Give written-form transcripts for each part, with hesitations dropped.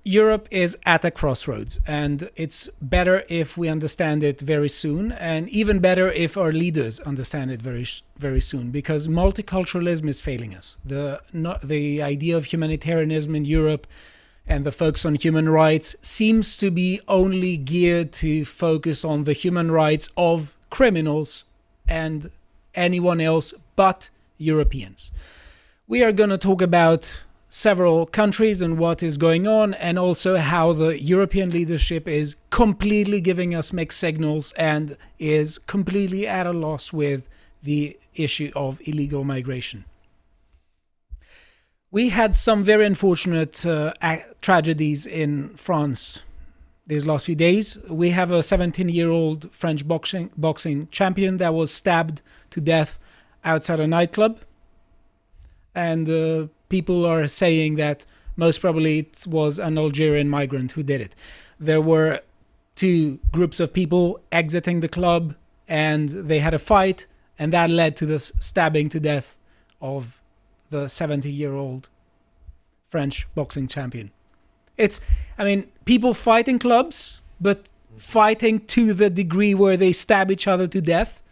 Europe is at a crossroads, and it's better if we understand it very soon, and even better if our leaders understand it very soon, because multiculturalism is failing us. The idea of humanitarianism in Europe and the focus on human rights seems to be only geared to focus on the human rights of criminals and anyone else but Europeans. We are going to talk about several countries and what is going on, and also how the European leadership is completely giving us mixed signals and is completely at a loss with the issue of illegal migration. We had some very unfortunate tragedies in France these last few days. We have a 17-year-old French boxing champion that was stabbed to death outside a nightclub. And people are saying that most probably it was an Algerian migrant who did it. There were two groups of people exiting the club, and they had a fight, and that led to the stabbing to death of the 70-year-old French boxing champion. People fight in clubs, but fighting to the degree where they stab each other to death,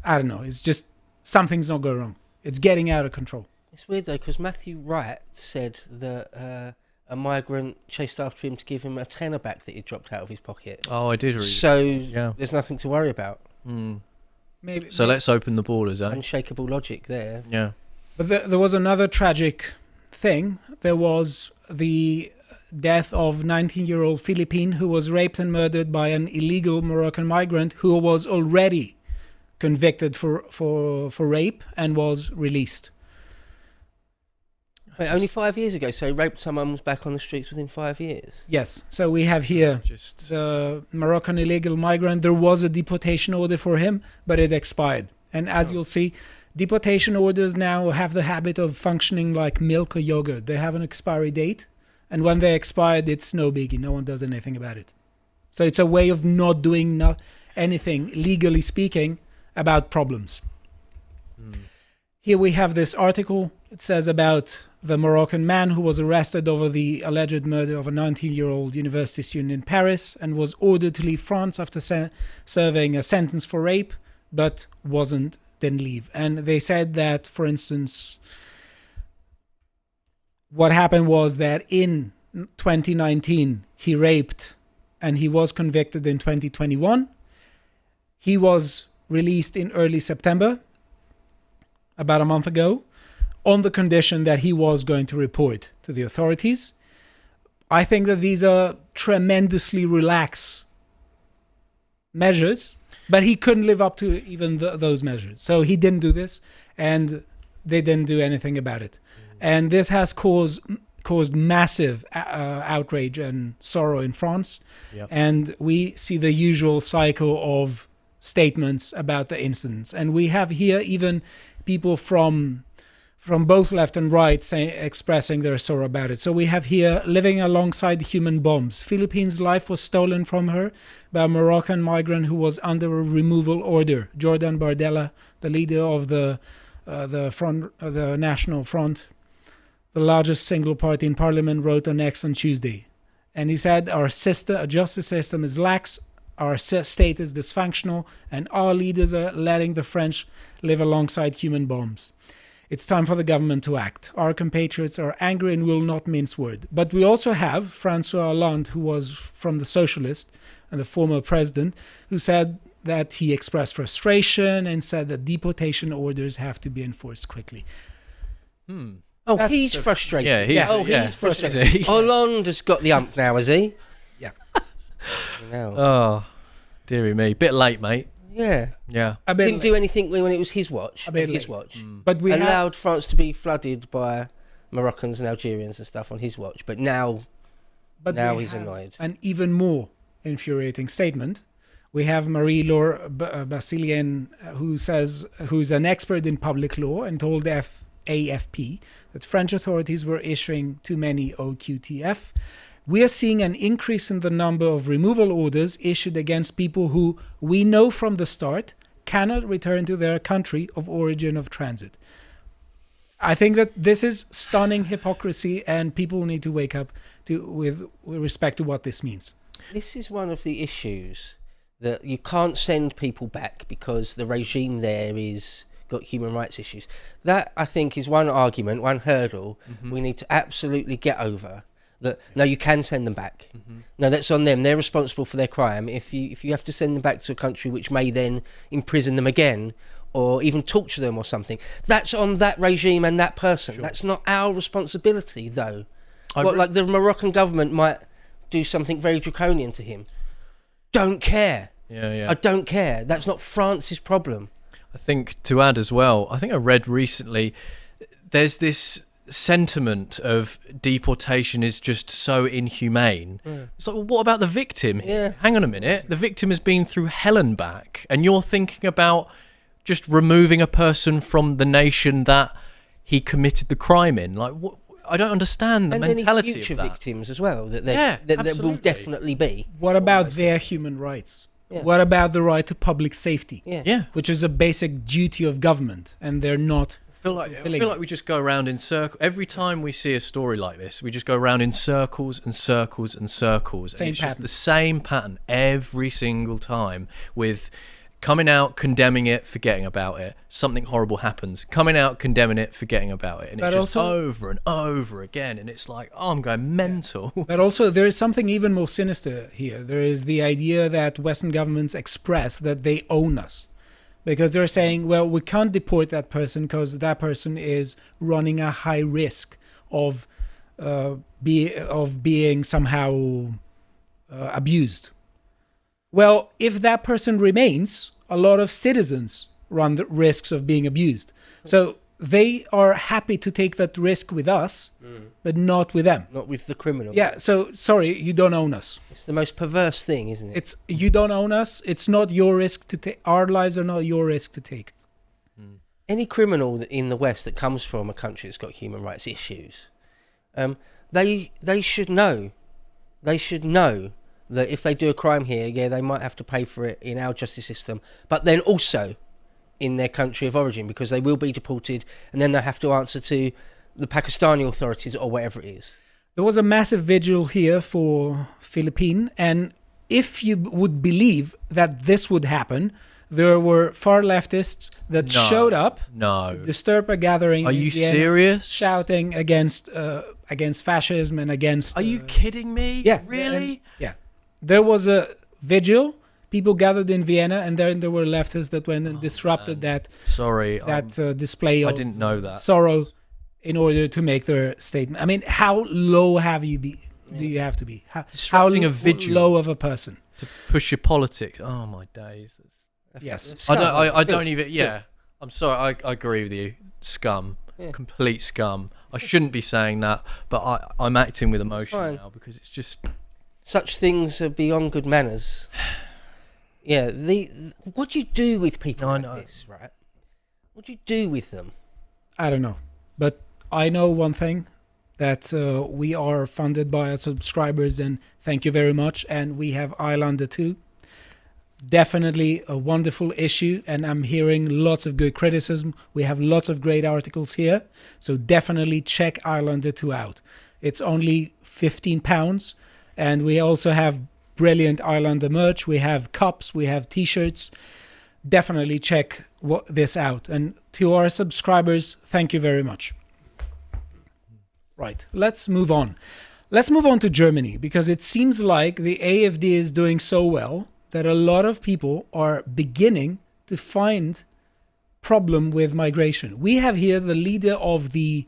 I don't know. It's just something's not going wrong. It's getting out of control. It's weird though, because Matthew Wright said that a migrant chased after him to give him a tenner back that he dropped out of his pocket. Oh, I did read. So yeah. There's nothing to worry about. Maybe. Let's open the borders, eh? Unshakable logic there. Yeah. But there was another tragic thing. There was the death of 19-year-old Philippine who was raped and murdered by an illegal Moroccan migrant who was already convicted for rape and was released. Wait, only 5 years ago, so he raped someone, was back on the streets within 5 years? Yes. So we have here the Moroccan illegal migrant. There was a deportation order for him, but it expired. And as you'll see, deportation orders now have the habit of functioning like milk or yogurt. They have an expiry date, and when they expired, it's no biggie. No one does anything about it. So it's a way of not doing anything, legally speaking, about problems. Here we have this article. It says about the Moroccan man who was arrested over the alleged murder of a 19-year-old university student in Paris and was ordered to leave France after serving a sentence for rape, but didn't leave. And they said that, for instance, what happened was that in 2019 he raped and he was convicted in 2021. He was released in early September, about a month ago, on the condition that he was going to report to the authorities. I think that these are tremendously relaxed measures, but he couldn't live up to even those measures. So he didn't do this, and they didn't do anything about it. And this has caused massive outrage and sorrow in France. Yep. And we see the usual cycle of statements about the incidents. And we have here even people from both left and right expressing their sorrow about it. So we have here, living alongside human bombs. Philippine's life was stolen from her by a Moroccan migrant who was under a removal order. Jordan Bardella, the leader of the National Front, the largest single party in parliament, wrote on X on Tuesday. And he said, our justice system is lax, our state is dysfunctional, and our leaders are letting the French live alongside human bombs. It's time for the government to act. Our compatriots are angry and will not mince word. But we also have François Hollande, who was from the Socialist and the former president, who said that he expressed frustration and said that deportation orders have to be enforced quickly. Oh, he's frustrated. Yeah, he's frustrated. Hollande has got the ump now, has he? Yeah. Oh, dearie me. Bit late, mate. Yeah. Didn't do anything when it was his watch. But we allowed France to be flooded by Moroccans and Algerians and stuff on his watch. But now he's annoyed. An even more infuriating statement. We have Marie-Laure Basilien, who's an expert in public law, and told AFP that French authorities were issuing too many OQTF. We are seeing an increase in the number of removal orders issued against people who we know from the start cannot return to their country of origin of transit. I think that this is stunning hypocrisy, and people need to wake up to with respect to what this means. This is one of the issues, that you can't send people back because the regime there is got human rights issues. That, I think, is one argument, one hurdle we need to absolutely get over. That no, you can send them back. No, that's on them. They're responsible for their crime. If you have to send them back to a country which may then imprison them again, or even torture them or something, that's on that regime and that person. Sure. That's not our responsibility, though. Like the Moroccan government might do something very draconian to him. Don't care. Yeah. I don't care. That's not France's problem. I think, to add as well, I think I read recently, there's this sentiment of deportation is just so inhumane. It's like, well, what about the victim? Hang on a minute, the victim has been through hell and back, and you're thinking about just removing a person from the nation that he committed the crime in. Like, what? I don't understand the mentality any future of that. victims as well, that there will definitely be. What about their human rights? What about the right to public safety? Which is a basic duty of government, and they're not. I feel like we just go around in circles. Every time we see a story like this, we just go around in circles and circles and circles. Same and it's pattern. just the same pattern every single time, with coming out, condemning it, forgetting about it. Something horrible happens. Coming out, condemning it, forgetting about it. And it's just over and over again. And it's like, oh, I'm going mental. But also, there is something even more sinister here. There is the idea that Western governments express that they own us. Because they're saying, well, we can't deport that person because that person is running a high risk of being somehow abused. Well, if that person remains, a lot of citizens run the risks of being abused. So they are happy to take that risk with us, but not with them. Not with the criminal. Yeah, so, sorry, you don't own us. It's the most perverse thing, isn't it? You don't own us. It's not your risk to take. Our lives are not your risk to take. Any criminal in the West that comes from a country that's got human rights issues, they should know. They should know that if they do a crime here, they might have to pay for it in our justice system, but then also in their country of origin, because they will be deported, and then they have to answer to the Pakistani authorities or whatever it is. There was a massive vigil here for Philippines, and if you would believe that this would happen, there were far leftists that showed up to disturb a gathering. Are you serious? Shouting against fascism and against... Are you kidding me? Yeah. Really? Yeah. There was a vigil. People gathered in Vienna, and then there were leftists that went and disrupted that display of I didn't know that. sorrow in order to make their statement. I mean, how low do you have to be? Disrupting a vigil low of a person? To push your politics. Oh, my days. Yes. I don't even... Yeah. I'm sorry. I agree with you. Scum. Yeah. Complete scum. I shouldn't be saying that, but I'm acting with emotion now, because it's just... Such things are beyond good manners. Yeah, what do you do with people like this, right? What do you do with them? I don't know. But I know one thing, that we are funded by our subscribers, and thank you very much. And we have Islander 2. Definitely a wonderful issue, and I'm hearing lots of good criticism. We have lots of great articles here. So definitely check Islander 2 out. It's only £15, and we also have brilliant Islander merch. We have cups, we have t-shirts. Definitely check this out. And to our subscribers, thank you very much. Right, let's move on. Let's move on to Germany, because it seems like the AfD is doing so well that a lot of people are beginning to find problem with migration. We have here the leader of the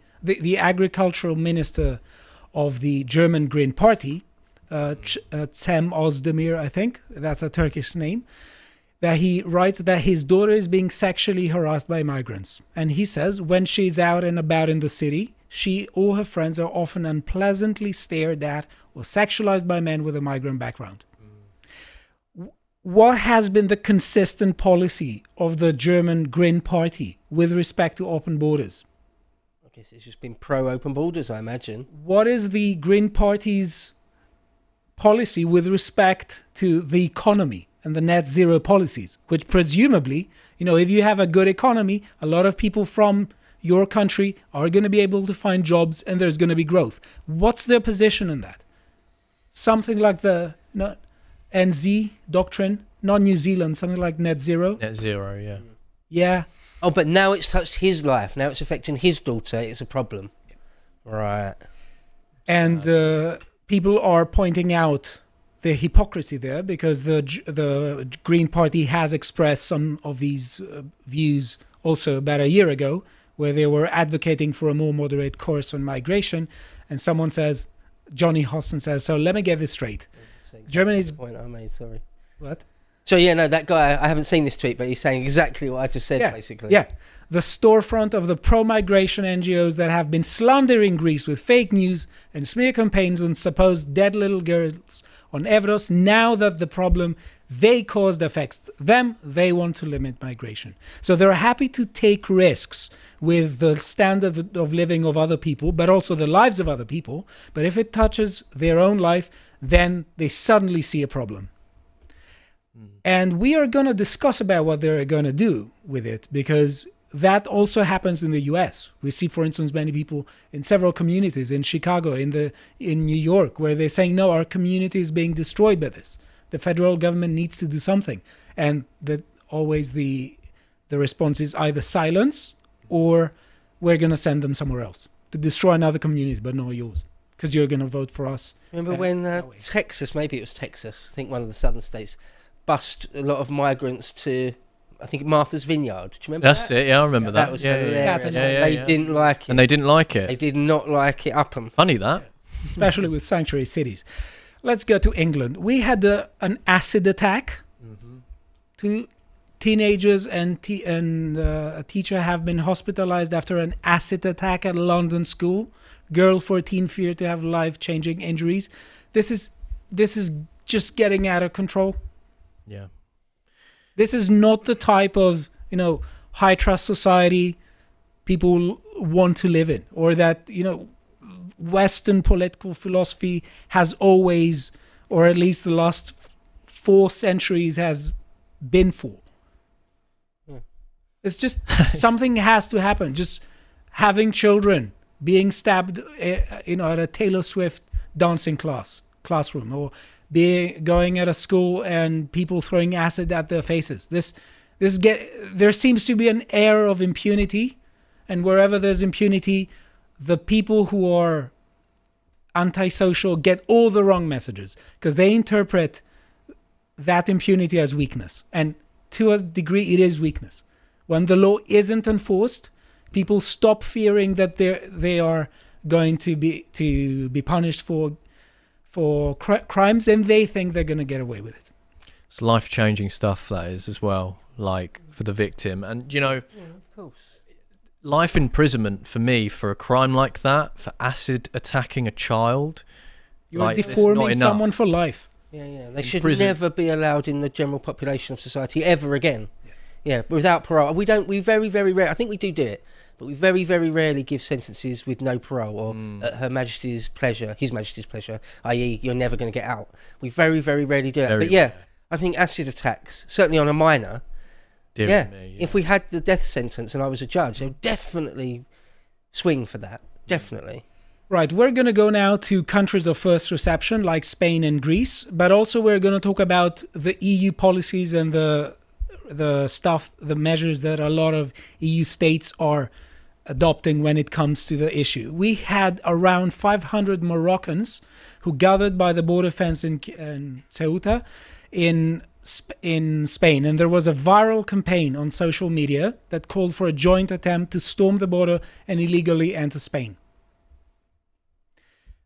agricultural minister of the German Green Party, Cem Özdemir, I think, that's a Turkish name, that he writes that his daughter is being sexually harassed by migrants. And he says when she's out and about in the city, she or her friends are often unpleasantly stared at or sexualized by men with a migrant background. What has been the consistent policy of the German Green Party with respect to open borders? I guess it's just been pro-open borders, I imagine. What is the Green Party's policy with respect to the economy and the net zero policies, which presumably, if you have a good economy, a lot of people from your country are going to be able to find jobs and there's going to be growth. What's their position in that? Something like the NZ doctrine, not New Zealand, something like net zero. Net zero, yeah. Yeah. Oh, but now it's touched his life. Now it's affecting his daughter. It's a problem. Right. And people are pointing out the hypocrisy there, because the Green Party has expressed some of these views also about a year ago, where they were advocating for a more moderate course on migration. And someone says, Johnny Hostin says, so let me get this straight. Germany's... The point I made, sorry. What? So, yeah, no, that guy, I haven't seen this tweet, but he's saying exactly what I just said, basically. Yeah. The storefront of the pro-migration NGOs that have been slandering Greece with fake news and smear campaigns on supposed dead little girls on Evros. Now that the problem they caused affects them, they want to limit migration. So they're happy to take risks with the standard of living of other people, but also the lives of other people. But if it touches their own life, then they suddenly see a problem. And we are going to discuss about what they're going to do with it, because that also happens in the US. We see, for instance, many people in several communities in Chicago, in New York, where they're saying, no, our community is being destroyed by this. The federal government needs to do something. And that always the response is either silence or we're going to send them somewhere else to destroy another community, but not yours, because you're going to vote for us. Remember when Texas, maybe it was Texas, I think one of the southern states, bussed a lot of migrants to, I think, Martha's Vineyard. Do you remember that? That's it, yeah, I remember that. That was hilarious. They didn't like it. And they didn't like it. They did not like it up 'em. Funny that. Especially with sanctuary cities. Let's go to England. We had an acid attack. Two teenagers and a teacher have been hospitalized after an acid attack at a London school. Girl 14 feared to have life-changing injuries. This is just getting out of control. Yeah. This is not the type of, high trust society people want to live in, or that, Western political philosophy has always, or at least the last 4 centuries has been for. It's just something has to happen. Just having children being stabbed, at a Taylor Swift dancing classroom, or going at a school and people throwing acid at their faces. There seems to be an air of impunity, and wherever there's impunity, the people who are antisocial get all the wrong messages, because they interpret that impunity as weakness, and to a degree it is weakness. When the law isn't enforced, people stop fearing that they are going to be punished for crimes, and they think they're going to get away with it. It's life-changing stuff, that is, as well, like for the victim. And, of course. Life imprisonment for me, for a crime like that, for acid attacking a child. You're deforming someone for life. Yeah. They should never be allowed in the general population of society ever again. Yeah, without parole. We very, very rarely, I think we do it, but we very, very rarely give sentences with no parole, or at Her Majesty's pleasure, His Majesty's pleasure, i.e. you're never going to get out. We very, very rarely do it. But yeah, I think acid attacks, certainly on a minor, if we had the death sentence and I was a judge, I would definitely swing for that, definitely. Right, we're going to go now to countries of first reception like Spain and Greece, but also we're going to talk about the EU policies and the measures that a lot of EU states are adopting when it comes to the issue. We had around 500 Moroccans who gathered by the border fence in Ceuta in Spain, and there was a viral campaign on social media that called for a joint attempt to storm the border and illegally enter Spain.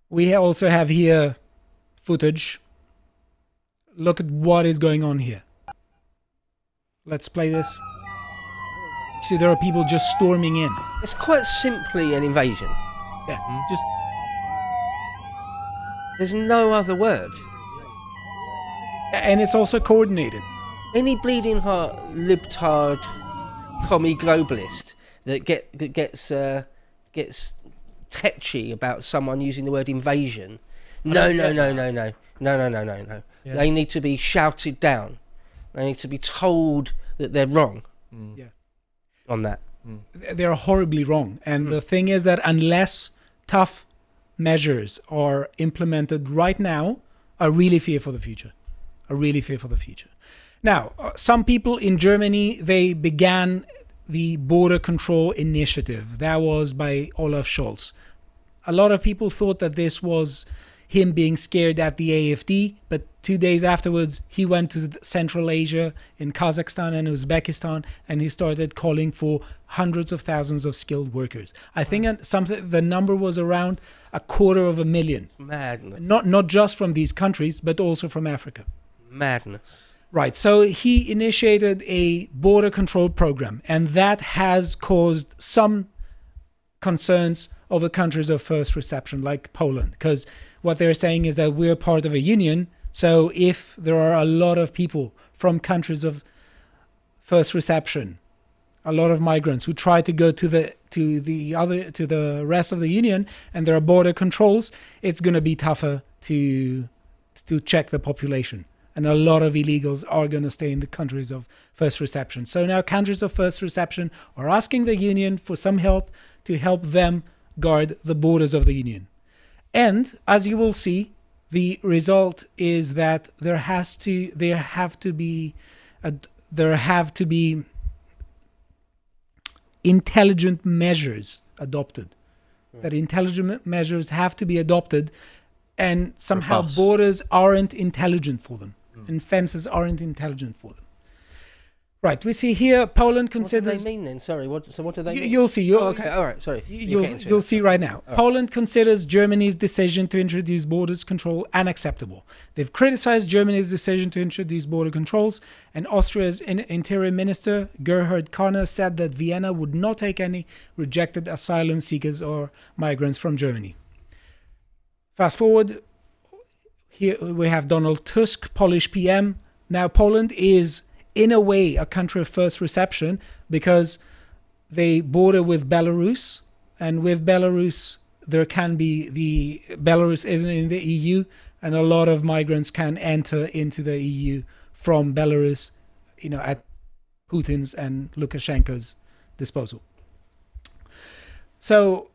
We also have here footage. Look at what is going on here. Let's play this. See, there are people just storming in. It's quite simply an invasion. Yeah, just... There's no other word. And it's also coordinated. Any bleeding heart libtard commie globalist that gets tetchy about someone using the word invasion. No. Yeah. They need to be shouted down. They need to be told that they're wrong on that. they're horribly wrong. And the thing is that unless tough measures are implemented right now, I really fear for the future. Now, some people in Germany, they began the border control initiative. That was by Olaf Scholz. A lot of people thought that this was him being scared at the AfD, but 2 days afterwards, he went to Central Asia in Kazakhstan and Uzbekistan, and he started calling for hundreds of thousands of skilled workers. I think the number was around 250,000. Madness. Not just from these countries, but also from Africa. Madness. Right, so he initiated a border control program, and that has caused some concerns over countries of first reception like Poland, because what they're saying is that we're part of a union. So if there are a lot of people from countries of first reception, a lot of migrants who try to go to the rest of the union, and there are border controls, it's going to be tougher to check the population. And a lot of illegals are going to stay in the countries of first reception. So now countries of first reception are asking the union for some help to help them guard the borders of the union. And as you will see, the result is that there have to be intelligent measures adopted. That intelligent measures have to be adopted, and somehow borders aren't intelligent for them, and fences aren't intelligent for them. Right, we see here Poland considers... What do they mean then? Sorry, what do they mean? You'll see. Okay, all right, sorry. You'll see right now. Right. Poland considers Germany's decision to introduce borders control unacceptable. They've criticized Germany's decision to introduce border controls, and Austria's Interior Minister Gerhard Kahner said that Vienna would not take any rejected asylum seekers or migrants from Germany. Fast forward, here we have Donald Tusk, Polish PM. Now Poland is, in a way, a country of first reception because they border with Belarus, and with Belarus Belarus isn't in the EU, and a lot of migrants can enter into the EU from Belarus, at Putin's and Lukashenko's disposal. So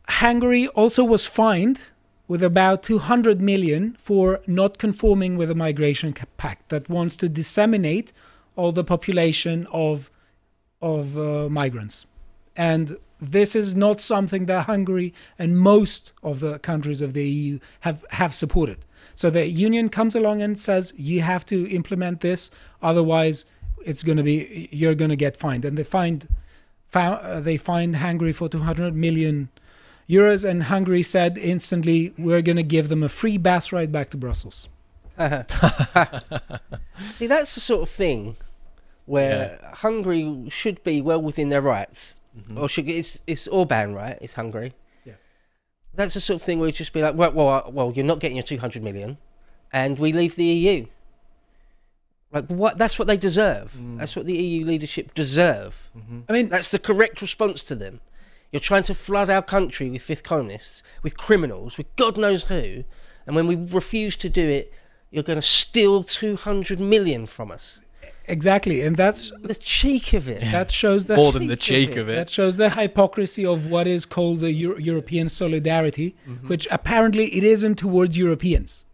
Hungary also was fined with about 200 million for not conforming with the migration pact that wants to disseminate all the population of migrants. And this is not something that Hungary and most of the countries of the EU have supported. So the union comes along and says, you have to implement this, otherwise you're going to get fined. And they fined Hungary for 200 million euros, and Hungary said instantly, we're going to give them a free bus ride back to Brussels. See, that's the sort of thing where Hungary should be well within their rights. Or it's Orban, right? It's Hungary. Yeah. That's the sort of thing where you just be like, well, you're not getting your 200 million, and we leave the EU. Like, what? That's what they deserve. That's what the EU leadership deserve. I mean, that's the correct response to them. You're trying to flood our country with fifth columnists, with criminals, with God knows who, and when we refuse to do it, you're going to steal 200 million from us. Exactly, and that's the cheek of it. That shows the more than the cheek of it. That shows the hypocrisy of what is called the European solidarity, which apparently it isn't towards Europeans.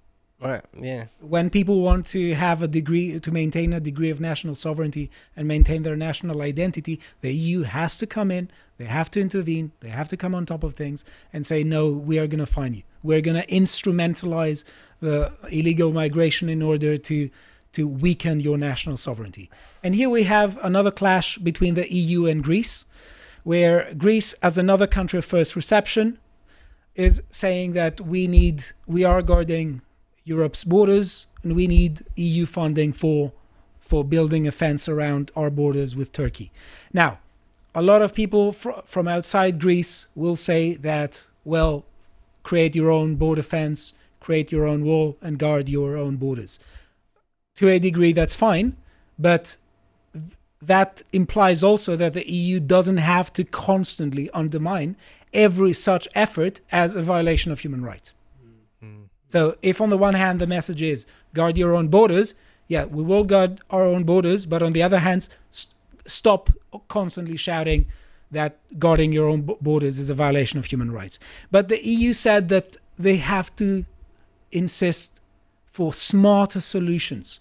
Right. Yeah. When people want to have a degree, to maintain a degree of national sovereignty and maintain their national identity, the EU has to come in. They have to intervene. They have to come on top of things and say, no, we are going to fine you. We're going to instrumentalize the illegal migration in order to weaken your national sovereignty. And here we have another clash between the EU and Greece, where Greece, as another country of first reception, is saying that we are guarding Europe's borders, and we need EU funding for building a fence around our borders with Turkey. Now, a lot of people from outside Greece will say that, well, create your own border fence, create your own wall, and guard your own borders. To a degree, that's fine, but that implies also that the EU doesn't have to constantly undermine every such effort as a violation of human rights. So if on the one hand the message is guard your own borders, yeah, we will guard our own borders, but on the other hand, stop constantly shouting that guarding your own borders is a violation of human rights. But the EU said that they have to insist for smarter solutions.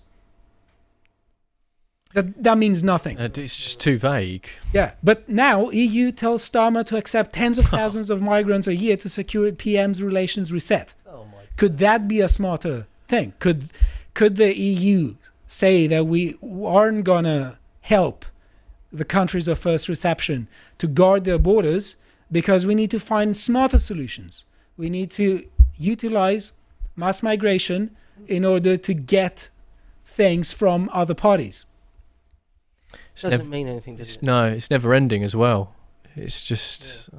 That means nothing. It's just too vague. Yeah, but now EU tells Starmer to accept tens of thousands of migrants a year to secure PM's relations reset. Oh my God. Could that be a smarter thing? Could the EU say that we aren't gonna help the countries of first reception to guard their borders because we need to find smarter solutions? We need to utilize mass migration in order to get things from other parties. Doesn't mean anything, does it? No, it's never ending as well. It's just...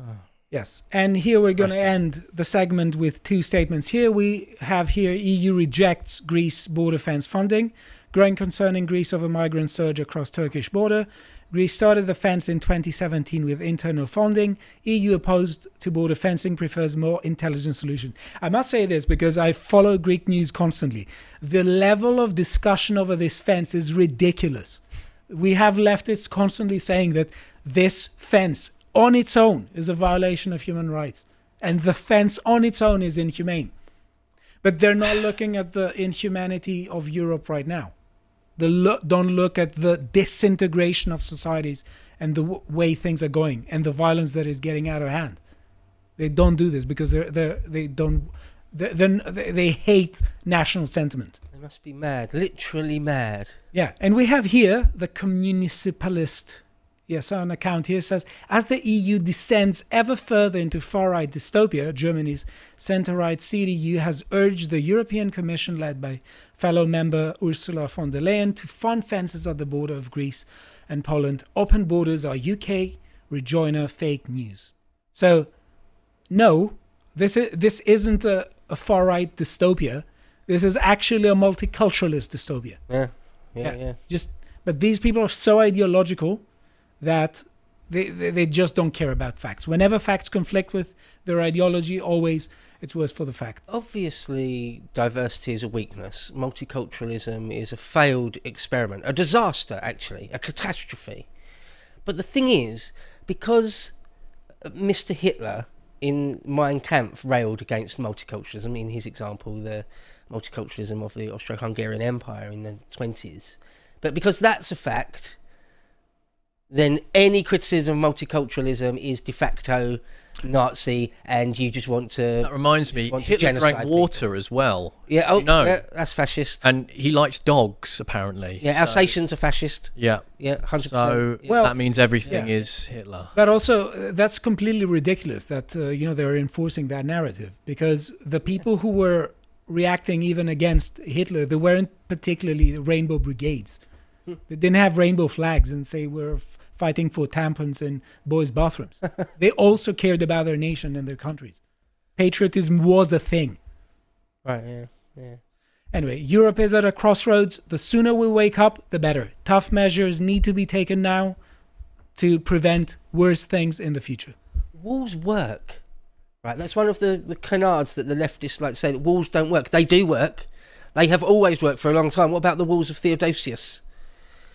Yes, and here we're going to end the segment with two statements. Here we have EU rejects Greece border fence funding, growing concern in Greece over migrant surge across Turkish border. Greece started the fence in 2017 with internal funding. EU opposed to border fencing, prefers more intelligent solution. I must say this because I follow Greek news constantly. The level of discussion over this fence is ridiculous. We have leftists constantly saying that this fence on its own is a violation of human rights. And the fence on its own is inhumane. But they're not looking at the inhumanity of Europe right now. They don't look at the disintegration of societies and the way things are going and the violence that is getting out of hand. They don't do this because they hate national sentiment. They must be mad, literally mad. Yeah, and we have here the communicipalist, yes, on account here says, as the EU descends ever further into far-right dystopia, Germany's centre-right CDU has urged the European Commission, led by fellow member Ursula von der Leyen, to fund fences at the border of Greece and Poland. Open borders are UK rejoiner fake news. So, no, this isn't a far-right dystopia. This is actually a multiculturalist dystopia. Yeah. But these people are so ideological that they just don't care about facts. Whenever facts conflict with their ideology, always it's worse for the fact. Obviously, diversity is a weakness. Multiculturalism is a failed experiment, a disaster, actually, a catastrophe. But the thing is, because Mr. Hitler in Mein Kampf railed against multiculturalism, in his example, the multiculturalism of the Austro-Hungarian Empire in the 20s, but because that's a fact, then any criticism of multiculturalism is de facto Nazi, and you just want to... That reminds me, Hitler drank water as well. Yeah, oh, you know. Yeah, that's fascist. And he likes dogs, apparently. Yeah, Alsatians are fascist. Yeah. Yeah, 100%. So yeah. that means everything is Hitler. But also, that's completely ridiculous that, they're enforcing that narrative, because the people who were reacting even against Hitler, they weren't particularly rainbow brigades. They didn't have rainbow flags and say we're fighting for tampons in boys' bathrooms. They also cared about their nation and their countries. Patriotism was a thing. Right, yeah. Anyway, Europe is at a crossroads. The sooner we wake up, the better. Tough measures need to be taken now to prevent worse things in the future. Walls work. Right, that's one of the canards that the leftists like to say, that walls don't work. They do work. They have always worked for a long time. What about the walls of Theodosius?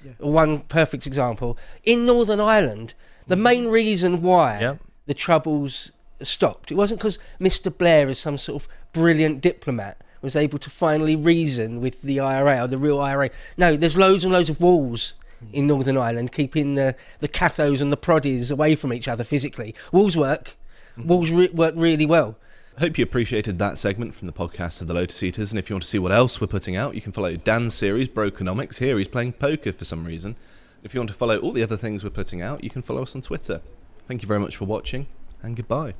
Yeah. One perfect example. In Northern Ireland, the main reason why the Troubles stopped, it wasn't because Mr. Blair, as some sort of brilliant diplomat, was able to finally reason with the IRA or the real IRA. No, there's loads and loads of walls in Northern Ireland, keeping the cathos and the proddies away from each other physically. Walls work. Walls work really well. I hope you appreciated that segment from the podcast of the Lotus Eaters, and if you want to see what else we're putting out, you can follow Dan's series, Brokenomics. Here he's playing poker for some reason. If you want to follow all the other things we're putting out, you can follow us on Twitter. Thank you very much for watching, and goodbye.